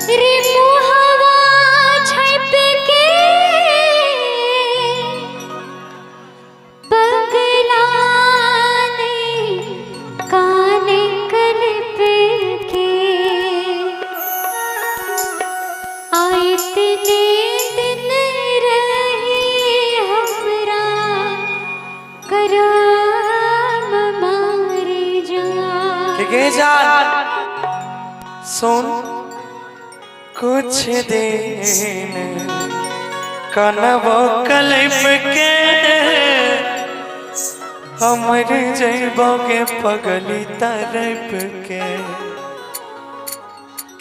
रे मुहवा छप के पगलाने काने कलिप के आयतने दिन रही हमरा करम मारे जान सुन कुछ दिन कनबो कलिप के हमर जैबो के पगली तरफ के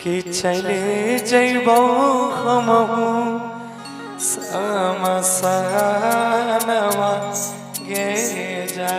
कि चले जैबो हम समसनवा गे जा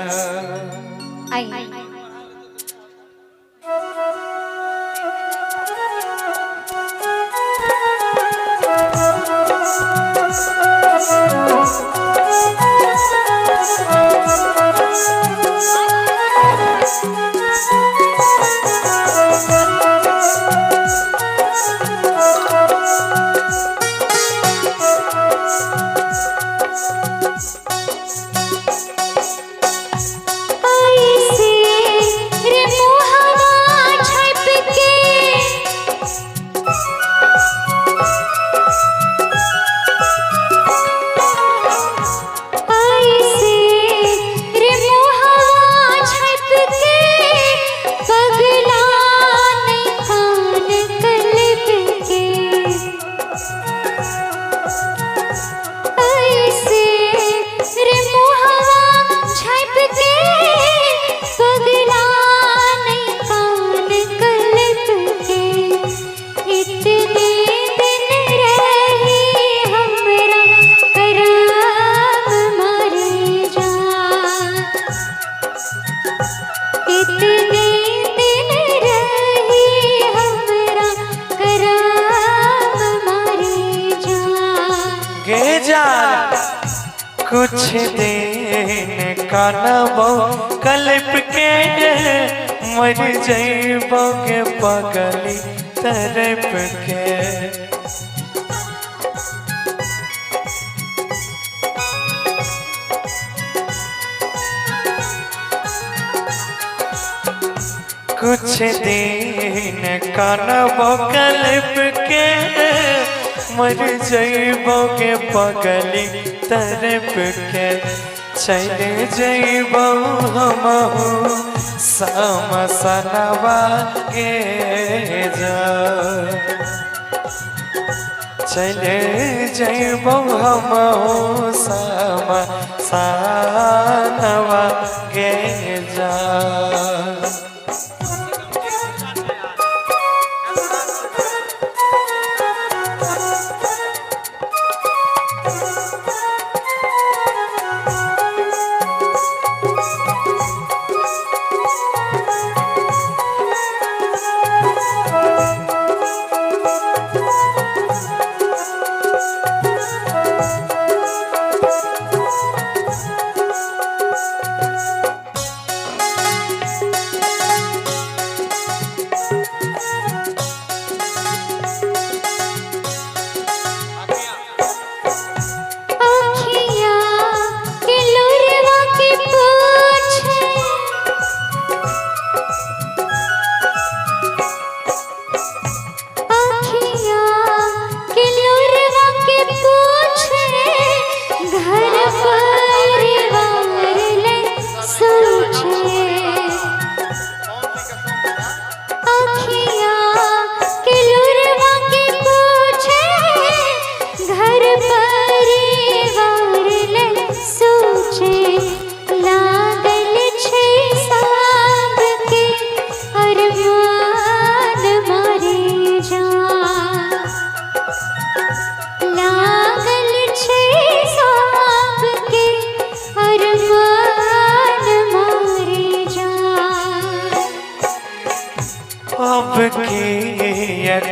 कुछ दिन कानबो कलिप के मर जैबो के पगली तरफ के कुछ दिन कानबो कलिप के मर जैबो के पगली तरफ के चले जैबो हमहु समसनवा गे जा चले जैबो हमहु समसनवा गे जा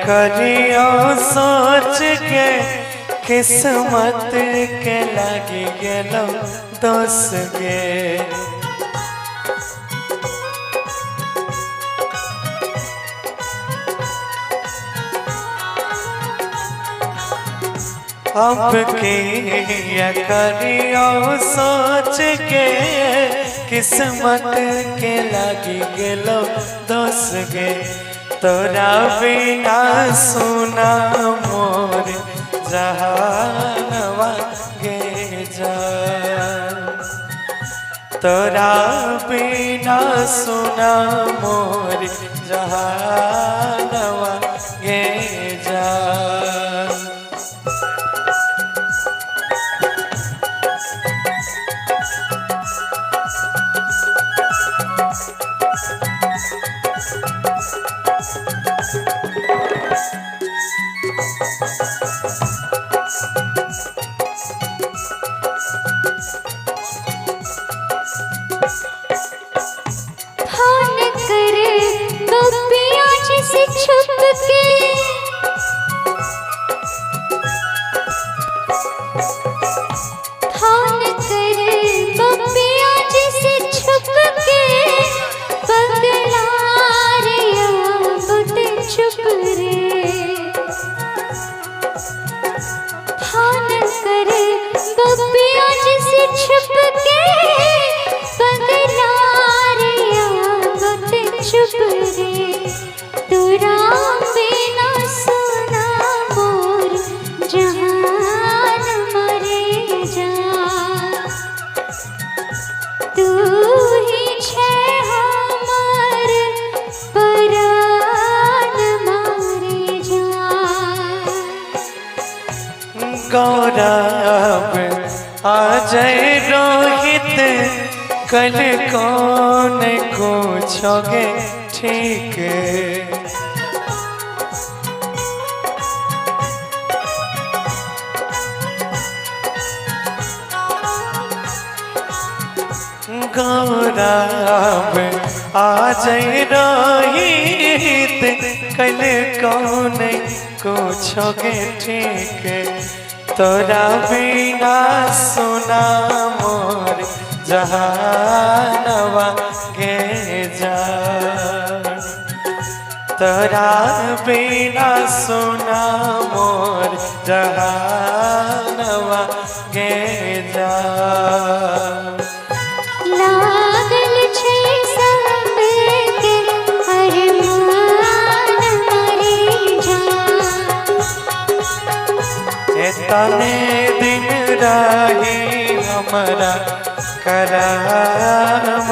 करियो सोच के किस्मत के लगी गेलो दोस गे अब के करियो सोच के किस्मत के लागी गेलो दोस गे तोरा बिना सुना मोर जहानवा गे जान तोरा बिना सुना मोर जहानवा गे जान फोन कर बब्बिया जिसे छुप के फोन कर बब्बिया जिसे छुप के पगला रे बुत चुप रे फोन कर बब्बिया जिसे छुप के पगला चुप रे तोरा बिना सुना मोर जहान मरे जान तू ही छे हमर परान मारे जान गौरव अजय रोहित कल कौन पूछोगे ठीक गौरव आज रोहित कल कौन पूछोगे ठीक तोरा बिना सुना मोर जहानवा गे जान तोरा बिना सुना मोर जहानवा गे जान लागल छे सब के अरमान मरे जान एतने दिन रही हमरा कराम